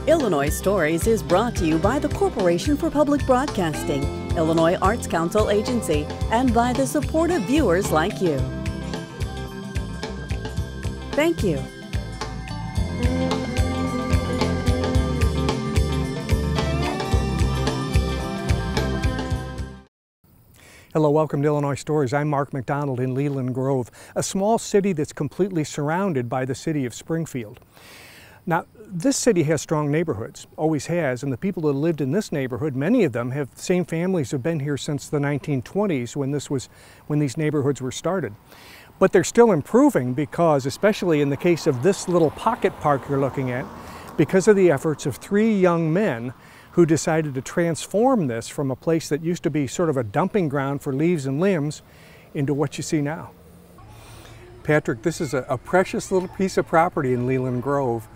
Illinois Stories is brought to you by the Corporation for Public Broadcasting, Illinois Arts Council Agency, and by the supportive viewers like you. Thank you. Hello, welcome to Illinois Stories. I'm Mark McDonald in Leland Grove, a small city that's completely surrounded by the city of Springfield. Now, this city has strong neighborhoods, always has, and the people that lived in this neighborhood, many of them have the same families have been here since the 1920s when these neighborhoods were started. But they're still improving because, especially in the case of this little pocket park you're looking at, because of the efforts of 3 young men who decided to transform this from a place that used to be sort of a dumping ground for leaves and limbs into what you see now. Patrick, this is a precious little piece of property in Leland Grove.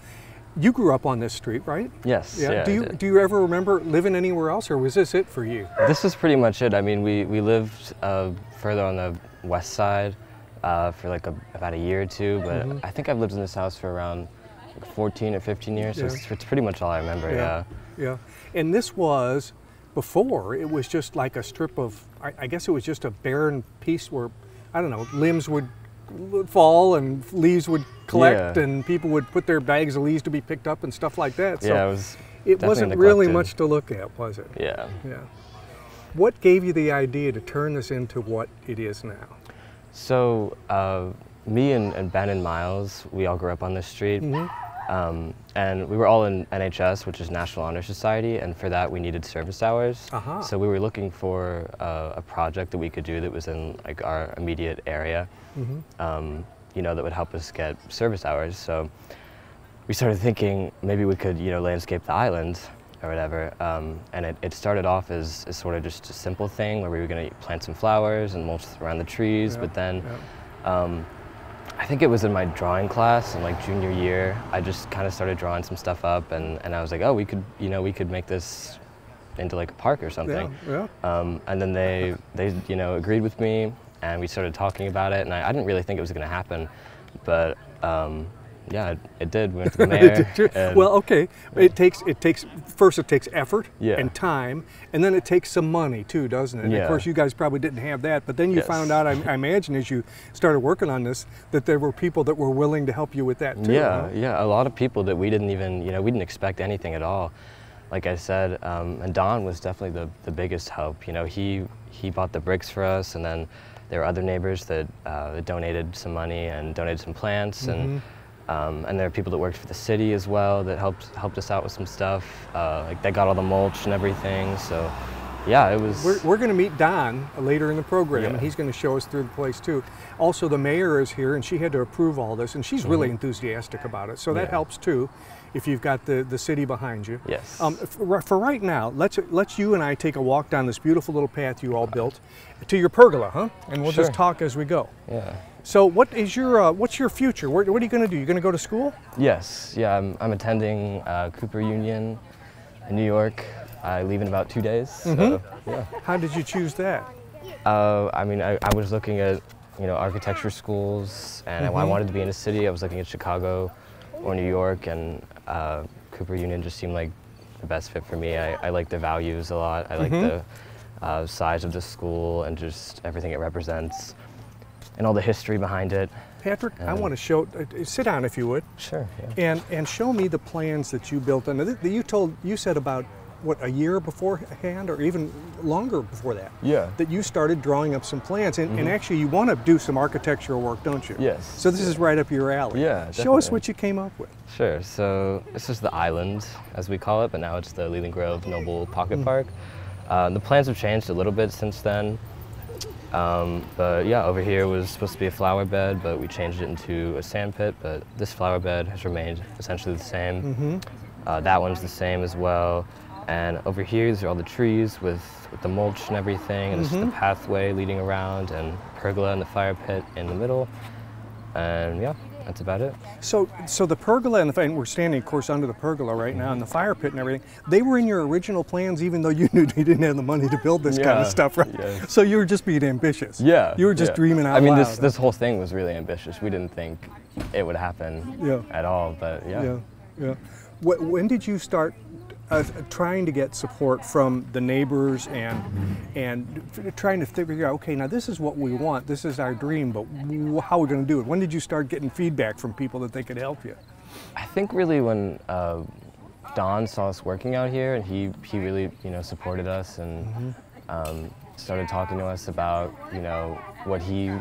You grew up on this street, right? Yes. Yeah, do you ever remember living anywhere else, or was this it for you? This is pretty much it. I mean, we lived further on the west side for like about a year or two, but I think I've lived in this house for around 14 or 15 years, so it's pretty much all I remember, Yeah, and this was, before, it was just like a strip of, I guess it was just a barren piece where, I don't know, limbs would fall and leaves would collect and people would put their bags of leaves to be picked up and stuff like that. So it wasn't really much to look at, was it? Yeah. What gave you the idea to turn this into what it is now? So me and Ben and Miles, we all grew up on this street. And we were all in NHS, which is National Honor Society, and for that we needed service hours. So we were looking for a project that we could do that was in like our immediate area, you know, that would help us get service hours. So we started thinking maybe we could, you know, landscape the island or whatever. And it started off as sort of just a simple thing where we were going to plant some flowers and mulch around the trees, but then I think it was in my drawing class in like junior year. I just kind of started drawing some stuff up, and I was like, oh, we could make this into like a park or something. And then they you know, agreed with me, and we started talking about it. And I didn't really think it was going to happen, but yeah, it did. We went to the mayor. Well, okay. It takes first it takes effort and time, and then it takes some money too, doesn't it? And of course, you guys probably didn't have that, but then you found out, I imagine, as you started working on this, that there were people that were willing to help you with that too. Yeah, a lot of people that we didn't even, you know, we didn't expect anything at all. Like I said, and Don was definitely the biggest help. You know, he bought the bricks for us, and then there were other neighbors that donated some money and donated some plants, and there are people that worked for the city as well that helped us out with some stuff. Like they got all the mulch and everything. So, yeah, it was. We're going to meet Don later in the program, and he's going to show us through the place too. Also, the mayor is here, and she had to approve all this, and she's really enthusiastic about it. So that helps too, if you've got the city behind you. Yes. For right now, let's you and I take a walk down this beautiful little path you all built to your pergola, huh? And we'll just talk as we go. Yeah. So what is your what's your future? What are you going to do? You're going to go to school? Yes. Yeah, I'm attending Cooper Union in New York. I leave in about 2 days. So, yeah. How did you choose that? I mean, I was looking at, you know, architecture schools, and I wanted to be in a city. I was looking at Chicago or New York, and Cooper Union just seemed like the best fit for me. I like the values a lot. I like the size of the school and just everything it represents, and all the history behind it. Patrick, I want to show, sit down if you would. Sure. And show me the plans that you built. And you said about, what, a year beforehand or even longer before that? Yeah. That you started drawing up some plans. And actually you want to do some architectural work, don't you? Yes. So this is right up your alley. Yeah, definitely. Show us what you came up with. Sure. So this is the island, as we call it, but now it's the Leland Grove Nobel Pocket Park. The plans have changed a little bit since then. But yeah, over here was supposed to be a flower bed, but we changed it into a sand pit, but this flower bed has remained essentially the same. That one's the same as well. And over here, these are all the trees with the mulch and everything, and this is the pathway leading around, and pergola and the fire pit in the middle. And yeah, that's about it. So the pergola and we're standing, of course, under the pergola right now, and the fire pit and everything, they were in your original plans even though you knew you didn't have the money to build this kind of stuff, right? Yeah. So you were just being ambitious. Yeah. You were just dreaming out loud. I mean, this whole thing was really ambitious. We didn't think it would happen at all, but yeah. Yeah. When did you start trying to get support from the neighbors and trying to figure out, okay, now this is what we want, this is our dream, but how are we going to do it? When did you start getting feedback from people that they could help you? I think really when Don saw us working out here, and he really, you know, supported us and started talking to us about, you know, what he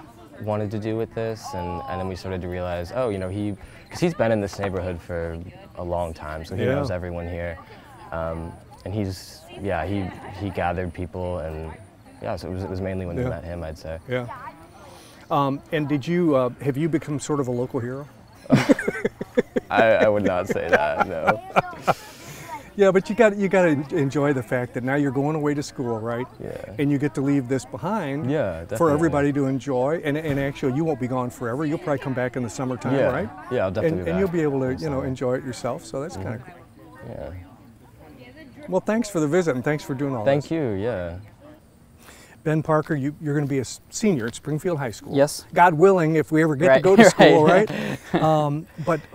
wanted to do with this, and then we started to realize, oh, you know, because he's been in this neighborhood for a long time, so he knows everyone here, and he gathered people, and yeah, so it was mainly when we met him, I'd say. Yeah. And did you have you become sort of a local hero? I would not say that, no. Yeah, but you got to enjoy the fact that now you're going away to school, right? Yeah. And you get to leave this behind for everybody to enjoy. And actually, you won't be gone forever. You'll probably come back in the summertime, right? Yeah, I'll definitely be back. And you'll be able to, you know, enjoy it yourself. So that's kind of cool. Yeah. Well, thanks for the visit and thanks for doing all this. Thank you, yeah. Ben Parker, you're going to be a senior at Springfield High School. Yes. God willing, if we ever get to go to school, right?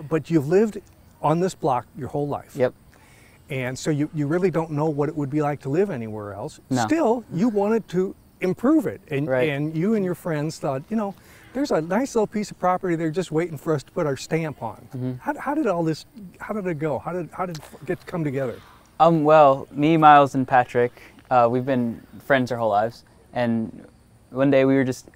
But you've lived on this block your whole life. Yep. And so you really don't know what it would be like to live anywhere else. No. Still, you wanted to improve it. And you and your friends thought, you know, there's a nice little piece of property there just waiting for us to put our stamp on. How did all this, how did it go? How did it come together? Well, me, Miles, and Patrick, we've been friends our whole lives. And one day we were just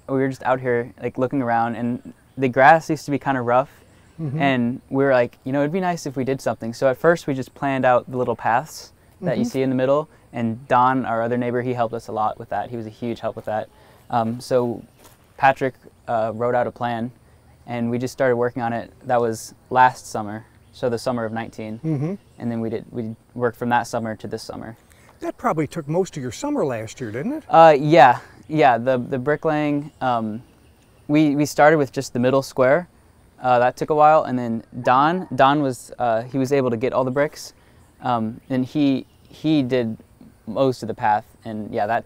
out here like looking around, and the grass used to be kind of rough. And we were like, you know, it'd be nice if we did something. So at first we just planned out the little paths that you see in the middle. And Don, our other neighbor, he helped us a lot with that. He was a huge help with that. So Patrick wrote out a plan, and we just started working on it. That was last summer, so the summer of 19. And then we worked from that summer to this summer. That probably took most of your summer last year, didn't it? Yeah. The bricklaying, we started with just the middle square. That took a while, and then Don was he was able to get all the bricks, and he did most of the path, and yeah,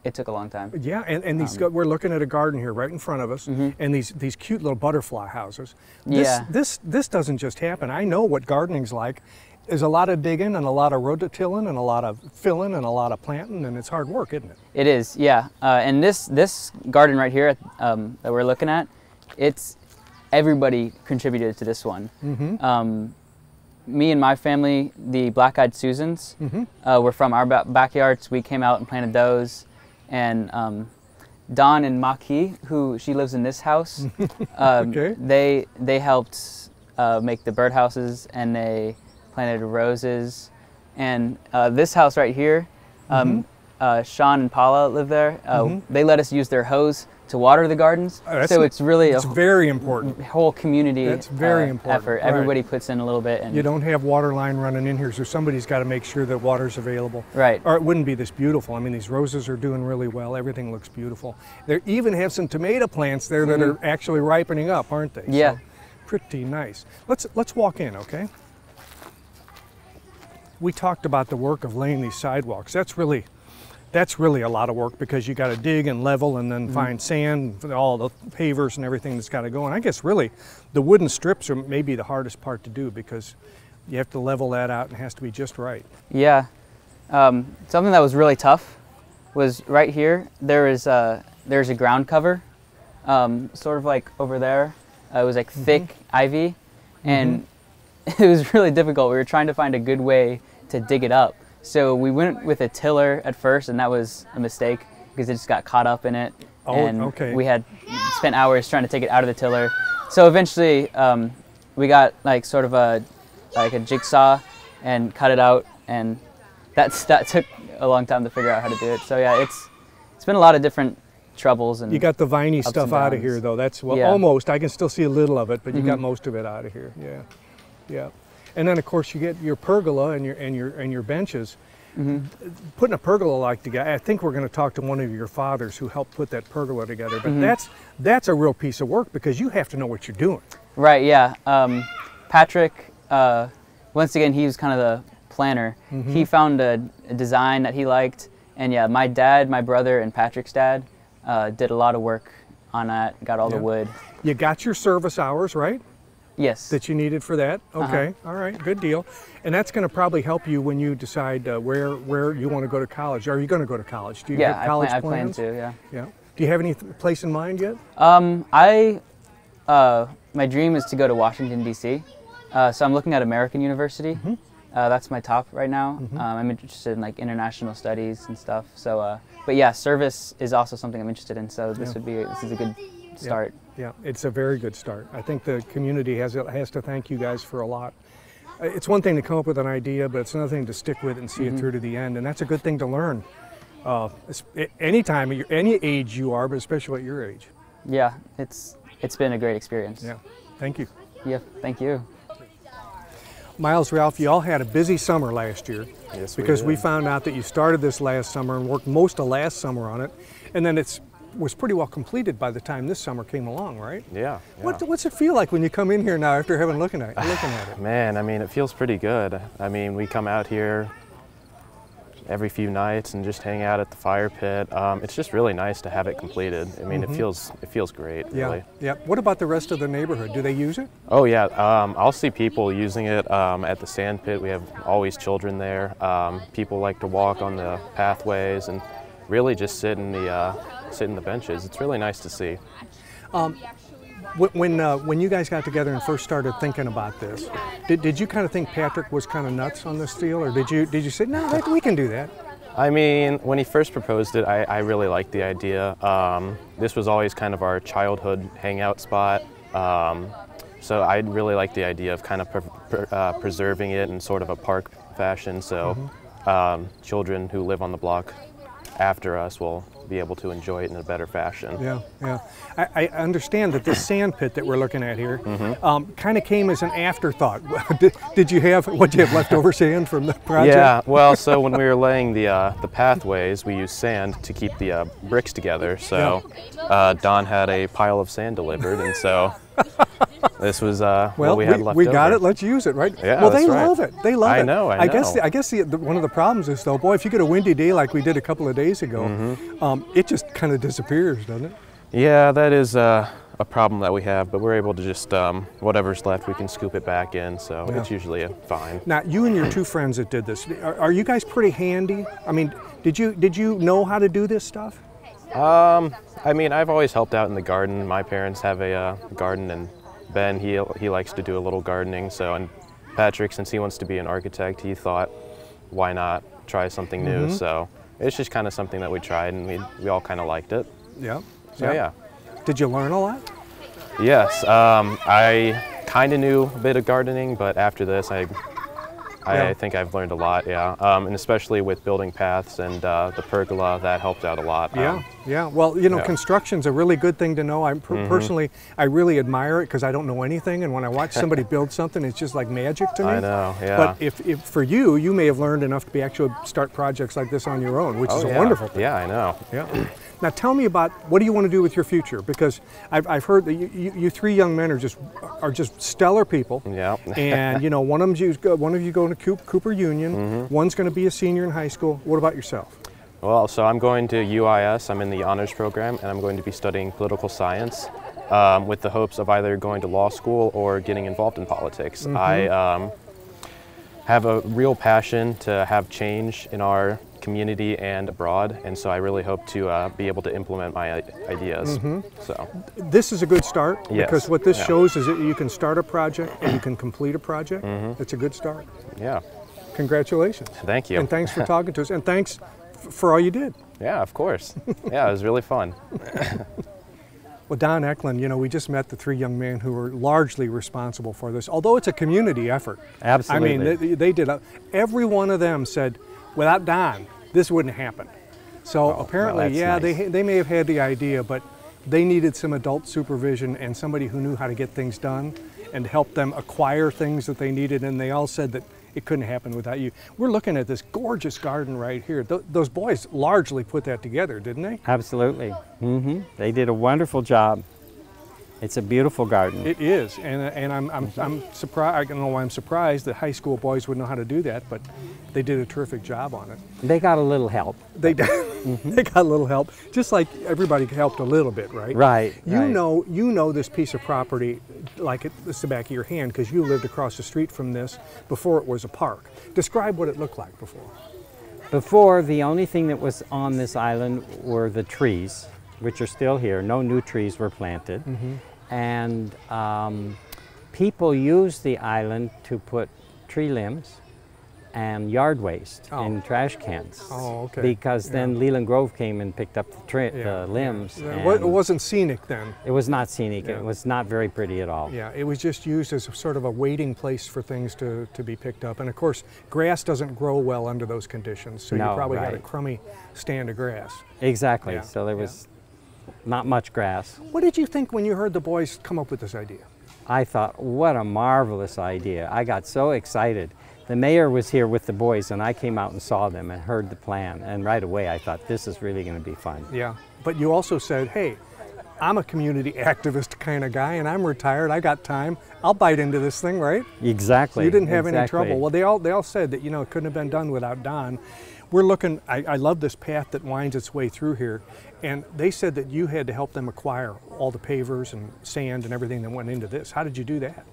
it took a long time. Yeah, and these we're looking at a garden here right in front of us, and these cute little butterfly houses. This doesn't just happen. I know what gardening's like. There's a lot of digging and a lot of rototilling and a lot of filling and a lot of planting, and it's hard work, isn't it? It is, yeah. And this garden right here that we're looking at, everybody contributed to this one. Me and my family, the Black-Eyed Susans, were from our backyards. We came out and planted those. And Dawn and Maki, she lives in this house, they helped make the birdhouses, and they planted roses. And this house right here, Sean and Paula live there. They let us use their hose to water the gardens, so it's really very important. Whole community important effort. Everybody puts in a little bit, and you don't have water line running in here, so somebody's got to make sure that water's available. Right. Or it wouldn't be this beautiful. I mean, these roses are doing really well. Everything looks beautiful. They even have some tomato plants there that are actually ripening up, aren't they? Yeah. So, pretty nice. Let's walk in, okay? We talked about the work of laying these sidewalks. That's really a lot of work, because you got to dig and level and then find sand, all the pavers and everything that's got to go. And I guess really the wooden strips are maybe the hardest part to do, because you have to level that out and it has to be just right. Yeah. Something that was really tough was right here. There's a ground cover, sort of like over there. It was like thick ivy, and it was really difficult. We were trying to find a good way to dig it up. So we went with a tiller at first, and that was a mistake because it just got caught up in it. We had spent hours trying to take it out of the tiller. So eventually we got like sort of a jigsaw and cut it out, and that took a long time to figure out how to do it. So yeah, it's been a lot of different troubles. And you got the viney stuff out of here, though. That's almost. I can still see a little of it, but you got most of it out of here. Yeah. And then of course you get your pergola and your benches. Putting a pergola like together, I think we're going to talk to one of your fathers who helped put that pergola together. But that's a real piece of work, because you have to know what you're doing. Right. Yeah. Patrick, once again, he was kind of the planner. He found a design that he liked, and yeah, my dad, my brother, and Patrick's dad did a lot of work on that. Got all the wood. You got your service hours, right? Yes. That you needed for that? Okay, all right, good deal. And that's going to probably help you when you decide where you want to go to college. Are you going to go to college? Do you have college plans? I plan to, yeah. Yeah. Do you have any place in mind yet? My dream is to go to Washington, D.C. So I'm looking at American University. That's my top right now. I'm interested in like international studies and stuff. So, but yeah, service is also something I'm interested in. So this is a good start. Yeah, it's a very good start. I think the community has to thank you guys for a lot. It's one thing to come up with an idea, but it's another thing to stick with it and see it through to the end. And that's a good thing to learn. Anytime, any age you are, but especially at your age. Yeah, it's been a great experience. Yeah, thank you. Yeah, thank you. Miles, Ralph, you all had a busy summer last year. Yes, because we found out that you started this last summer and worked most of last summer on it, and then it was pretty well completed by the time this summer came along, right? Yeah. What's it feel like when you come in here now after having looking at it? Man, I mean, it feels pretty good. I mean, we come out here every few nights and just hang out at the fire pit. It's just really nice to have it completed. I mean, it feels great, really. Yeah. What about the rest of the neighborhood? Do they use it? Oh yeah, I'll see people using it at the sand pit. We have always children there. People like to walk on the pathways and really just sit in the benches. It's really nice to see. When you guys got together and first started thinking about this, did you kind of think Patrick was kind of nuts on this deal, or did you say, no, we can do that? I mean, when he first proposed it, I really liked the idea. This was always kind of our childhood hangout spot, so I really liked the idea of kind of preserving it in sort of a park fashion, so children who live on the block after us will be able to enjoy it in a better fashion. Yeah. I understand that this sand pit that we're looking at here kind of came as an afterthought. Did you have leftover sand from the project? Yeah, well, so when we were laying the pathways, we used sand to keep the bricks together. So Don had a pile of sand delivered, and so this was what we had left we over. got it. Let's use it, right? Yeah, well, that's they right. love it. They love it. I know. I guess one of the problems is though, boy, if you get a windy day like we did a couple of days ago, it just kind of disappears, doesn't it? Yeah, that is a problem that we have, but we're able to just whatever's left, we can scoop it back in. So it's usually fine. Now, you and your two friends that did this, are you guys pretty handy? I mean, did you know how to do this stuff? I mean, I've always helped out in the garden. My parents have a garden, and Ben, he likes to do a little gardening. So, and Patrick, since he wants to be an architect, he thought, why not try something new? So it's just kind of something that we tried, and we all kind of liked it. Yeah. So yeah. Did you learn a lot? Yes, I kind of knew a bit of gardening, but after this, I think I've learned a lot, and especially with building paths and the pergola, that helped out a lot. Yeah. Well, construction's a really good thing to know. I personally, I really admire it because I don't know anything, and when I watch somebody build something, it's just like magic to me. I know, yeah. But if for you may have learned enough to be actually start projects like this on your own, which is a wonderful thing. Yeah, I know. Yeah. Now tell me about what do you want to do with your future? Because I've heard that you three young men are just stellar people. Yeah. And one of you going to Cooper Union. One's going to be a senior in high school. What about yourself? Well, so I'm going to UIS. I'm in the honors program, and I'm going to be studying political science with the hopes of either going to law school or getting involved in politics. I have a real passion to have change in our community and abroad, and so I really hope to be able to implement my ideas. So this is a good start, because what this shows is that you can start a project and you can complete a project. It's a good start. Yeah. Congratulations. Thank you. And thanks for talking to us, and thanks for all you did. Yeah, of course. Yeah, it was really fun. Well, Don Eklund, we just met the three young men who were largely responsible for this, although it's a community effort. Absolutely. I mean, they did. Every one of them said, without Don, this wouldn't happen. So apparently, nice. they may have had the idea, but they needed some adult supervision and somebody who knew how to get things done and help them acquire things that they needed, and they all said that it couldn't happen without you. We're looking at this gorgeous garden right here. Those boys largely put that together, didn't they? Absolutely. They did a wonderful job. It's a beautiful garden. It is, and I'm surprised. I don't know why I'm surprised that high school boys would know how to do that, but they did a terrific job on it. They got a little help. They did. They got a little help, just like everybody helped a little bit, right? Right. You know this piece of property like it's the back of your hand because you lived across the street from this before it was a park. Describe what it looked like before. Before, the only thing that was on this island were the trees, which are still here. No new trees were planted. And people used the island to put tree limbs and yard waste in trash cans. Oh, okay. Because then Leland Grove came and picked up the limbs. It wasn't scenic then. It was not scenic. It was not very pretty at all. Yeah, it was just used as sort of a waiting place for things to be picked up. And of course, grass doesn't grow well under those conditions, so you probably had a crummy stand of grass. Exactly. Yeah, So there was not much grass. What did you think when you heard the boys come up with this idea? I thought, what a marvelous idea. I got so excited. The mayor was here with the boys, and I came out and saw them and heard the plan. And right away, I thought, this is really going to be fun. Yeah, but you also said, hey, I'm a community activist kind of guy, and I'm retired. I got time. I'll bite into this thing, right? Exactly. So you didn't have any trouble. Well, they all said that, you know, it couldn't have been done without Don. We're looking, I love this path that winds its way through here, and they said that you had to help them acquire all the pavers and sand and everything that went into this. How did you do that?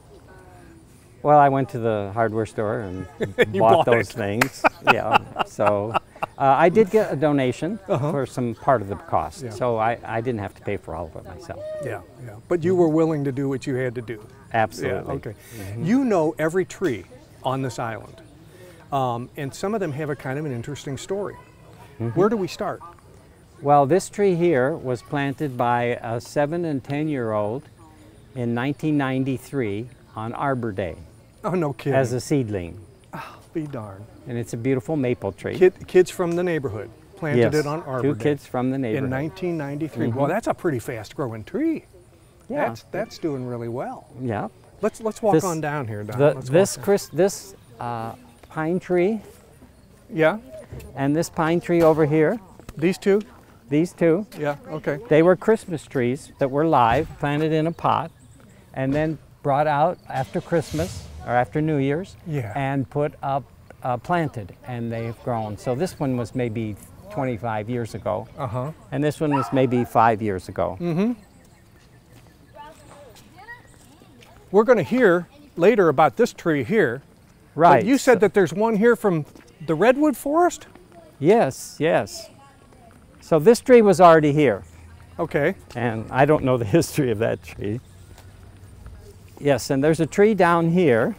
Well, I went to the hardware store and bought those things. Yeah. So I did get a donation for some part of the cost. Yeah. So I didn't have to pay for all of it myself. Yeah, yeah. But you were willing to do what you had to do. Absolutely. Yeah, okay. You know every tree on this island. And some of them have a kind of an interesting story. Where do we start? Well, this tree here was planted by a 7- and 10-year-old in 1993 on Arbor Day. Oh, no kidding. As a seedling. Oh, be darned. And it's a beautiful maple tree. Kids from the neighborhood planted it on Arbor Day. 2 kids from the neighborhood. In 1993. Well, that's a pretty fast-growing tree. Yeah. That's doing really well. Yeah. Let's walk on down here, Don. This pine tree. Yeah. And this pine tree over here. These two? These two. Yeah, okay. They were Christmas trees that were live, planted in a pot, and then brought out after Christmas or after New Year's and put up, planted, and they've grown. So this one was maybe 25 years ago, and this one was maybe 5 years ago. We're going to hear later about this tree here. Right. But you said that there's one here from the redwood forest? Yes, yes. So this tree was already here. Okay. And I don't know the history of that tree. Yes, and there's a tree down here.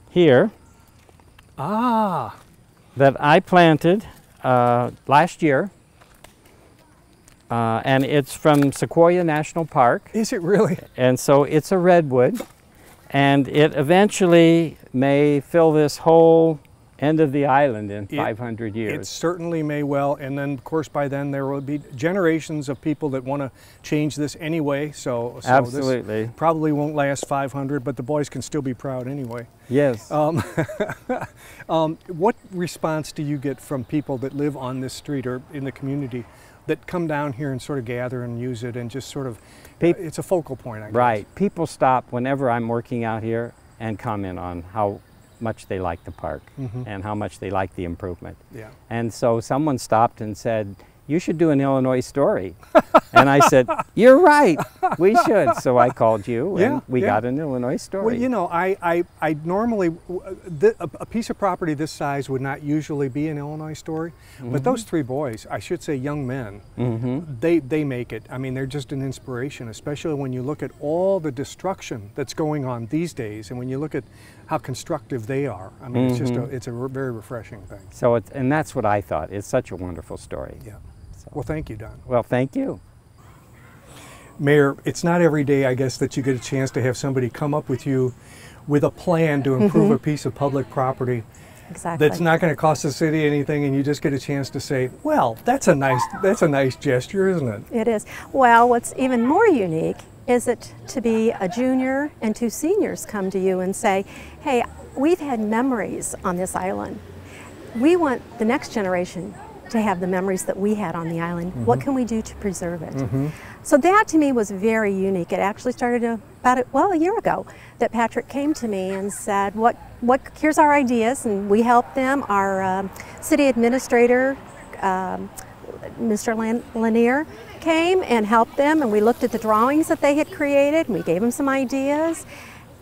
Here. Ah. That I planted last year. And it's from Sequoia National Park. Is it really? And so it's a redwood. And it eventually may fill this whole end of the island in 500 years. It certainly may well, and then of course by then there will be generations of people that want to change this anyway, so absolutely. This probably won't last 500, but the boys can still be proud anyway. Yes. What response do you get from people that live on this street or in the community that come down here and sort of gather and use it and just sort of, it's a focal point, I guess. Right. People stop whenever I'm working out here and comment on how much they like the park and how much they like the improvement. Yeah. And so someone stopped and said, you should do an Illinois story. And I said, you're right, we should. So I called you and we got an Illinois story. Well, you know, I normally, a piece of property this size would not usually be an Illinois story, but those 3 boys, I should say young men, they make it. I mean, they're just an inspiration, especially when you look at all the destruction that's going on these days and when you look at how constructive they are. I mean, it's just it's a very refreshing thing. So and that's what I thought. It's such a wonderful story. Yeah. Well, thank you, Don. Well, thank you. Mayor, it's not every day, I guess, that you get a chance to have somebody come up with you with a plan to improve a piece of public property that's not going to cost the city anything, and you just get a chance to say, well, that's a nice gesture, isn't it? It is. Well, what's even more unique is it to be a junior and 2 seniors come to you and say, hey, we've had memories on this island. We want the next generation to have the memories that we had on the island. What can we do to preserve it? So that to me was very unique. It actually started about a year ago that Patrick came to me and said, here's our ideas, and we helped them. Our city administrator, Mr. Lanier, came and helped them, and we looked at the drawings that they had created, and we gave them some ideas,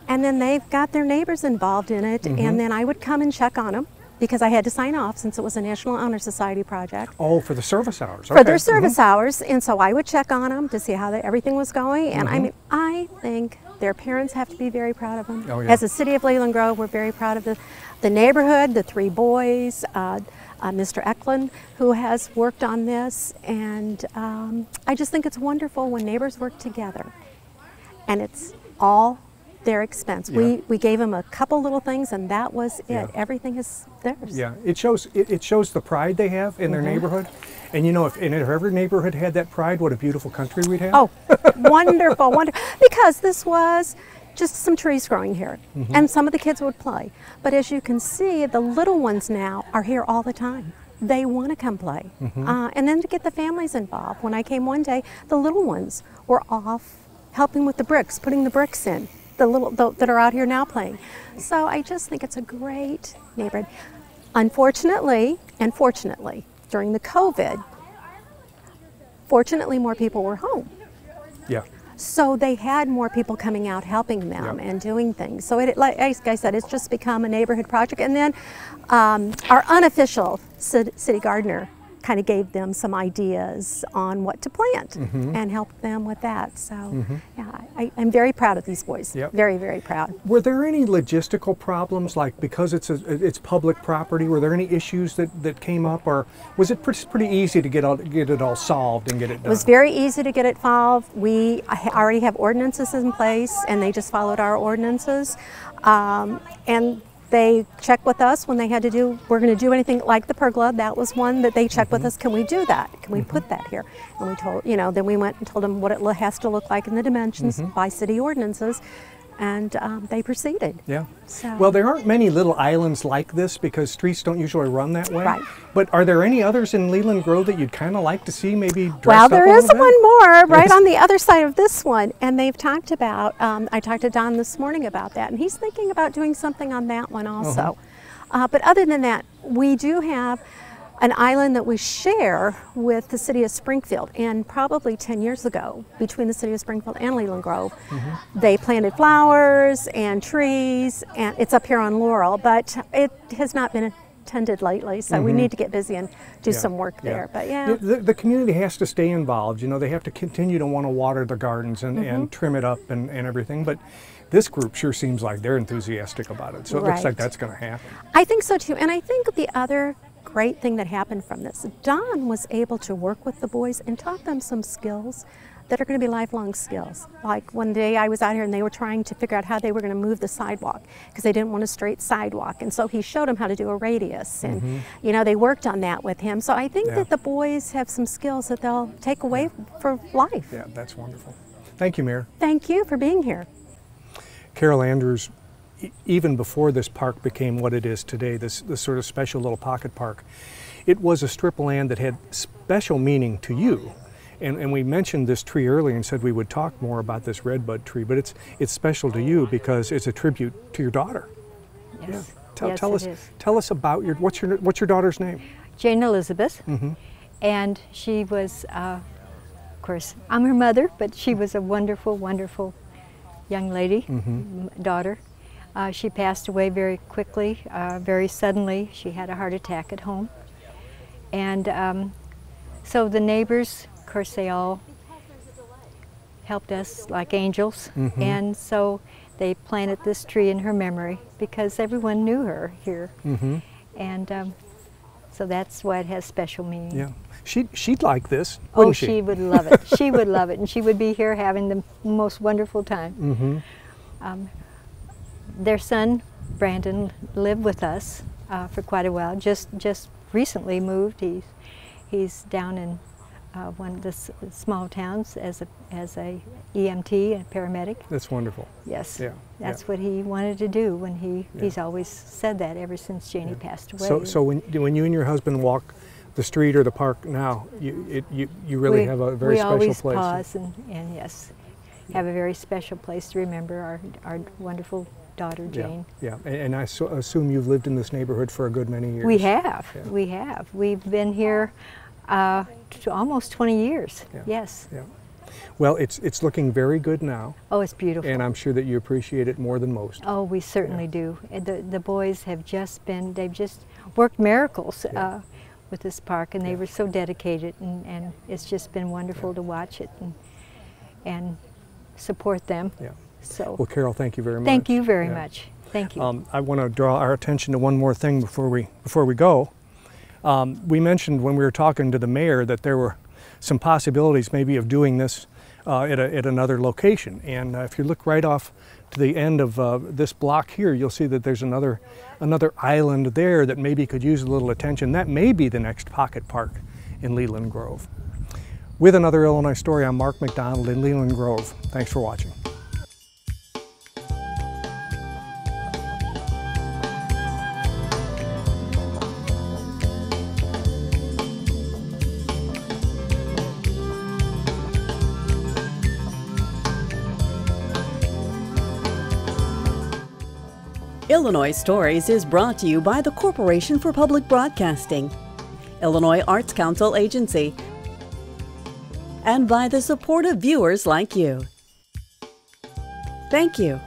and then they've got their neighbors involved in it, and then I would come and check on them, because I had to sign off since it was a National Honor Society project. Oh, for the service hours. For their service hours, and so I would check on them to see how everything was going, and I mean, I think their parents have to be very proud of them. Oh, yeah. As a city of Leland Grove, we're very proud of the neighborhood, the 3 boys, Mr. Eklund, who has worked on this, and I just think it's wonderful when neighbors work together, and it's all their expense. Yeah. We gave them a couple little things, and that was it. Yeah. Everything is theirs. Yeah, it shows the pride they have in their neighborhood, and you know, if every neighborhood had that pride, what a beautiful country we'd have. Oh, wonderful, wonderful! Because this was just some trees growing here, and some of the kids would play. But as you can see, the little ones now are here all the time. They want to come play, and then to get the families involved. When I came one day, the little ones were off helping with the bricks, putting the bricks in. That are out here now playing. So I just think it's a great neighborhood. Unfortunately, and fortunately, during the COVID, fortunately more people were home. Yeah. So they had more people coming out helping them and doing things. So like I said, it's just become a neighborhood project. And then our unofficial city gardener kind of gave them some ideas on what to plant and helped them with that. So yeah, I'm very proud of these boys. Yep. Very, very proud. Were there any logistical problems, like because it's public property, were there any issues that came up, or was it pretty easy to get it all solved and get it done? It was very easy to get it solved. We already have ordinances in place, and they just followed our ordinances. And they checked with us when they had to we're going to do anything like the pergola. That was one that they checked with us. Can we do that? Can we put that here? And we told, then we went and told them what it has to look like in the dimensions by city ordinances. And they proceeded. Yeah. So. Well, there aren't many little islands like this because streets don't usually run that way. Right. But are there any others in Leland Grove that you'd kind of like to see maybe dressed Well, up there a is little bit? one more right on the other side of this one, and they've talked about, I talked to Don this morning about that, and he's thinking about doing something on that one also. But other than that, we do have an island that we share with the city of Springfield, and probably 10 years ago, between the city of Springfield and Leland Grove, they planted flowers and trees, and it's up here on Laurel, but it has not been tended lately, so we need to get busy and do some work there. But yeah, the community has to stay involved. They have to continue to want to water the gardens and trim it up and everything, but this group sure seems like they're enthusiastic about it, so it looks like that's going to happen. I think so too, and I think the other great thing that happened from this, Don was able to work with the boys and taught them some skills that are going to be lifelong skills. Like one day I was out here and they were trying to figure out how they were going to move the sidewalk because they didn't want a straight sidewalk, and so he showed them how to do a radius, and they worked on that with him. So I think that the boys have some skills that they'll take away for life. Yeah, that's wonderful. Thank you, Mayor. Thank you for being here. Carol Andrews, even before this park became what it is today, this sort of special little pocket park, it was a strip of land that had special meaning to you. And we mentioned this tree earlier and said we would talk more about this redbud tree, but it's special to you because it's a tribute to your daughter. Yes. Yeah. Yes, Tell us about what's your daughter's name? Jane Elizabeth, and she was, of course, I'm her mother, but she was a wonderful, wonderful young lady, daughter. She passed away very quickly, very suddenly. She had a heart attack at home. And so the neighbors, of course, they all helped us like angels. And so they planted this tree in her memory because everyone knew her here. And so that's why it has special meaning. Yeah. She'd like this, wouldn't she? She would love it. She would love it, and she would be here having the most wonderful time. Their son, Brandon, lived with us for quite a while. Just recently moved. He's down in one of the small towns as a EMT and paramedic. That's wonderful. Yes. Yeah. That's what he wanted to do when he's always said that ever since Janie passed away. So when you and your husband walk the street or the park now, you really have a very special place. We always pause and yes, have a very special place to remember our wonderful daughter, Jane. Yeah, and I assume you've lived in this neighborhood for a good many years. We have, we have. We've been here to almost 20 years, yes. Yeah. Well, it's looking very good now. Oh, it's beautiful. And I'm sure that you appreciate it more than most. Oh, we certainly do. The boys have they've just worked miracles with this park, and they were so dedicated, and it's just been wonderful to watch it and support them. Yeah. So. Well, Carol, thank you very much. Thank you very much. Thank you. I want to draw our attention to one more thing before we go. We mentioned when we were talking to the mayor that there were some possibilities maybe of doing this at another location. And if you look right off to the end of this block here, you'll see that there's another island there that maybe could use a little attention. That may be the next pocket park in Leland Grove. With another Illinois Story, I'm Mark McDonald in Leland Grove. Thanks for watching. Illinois Stories is brought to you by the Corporation for Public Broadcasting, Illinois Arts Council Agency, and by the support of viewers like you. Thank you.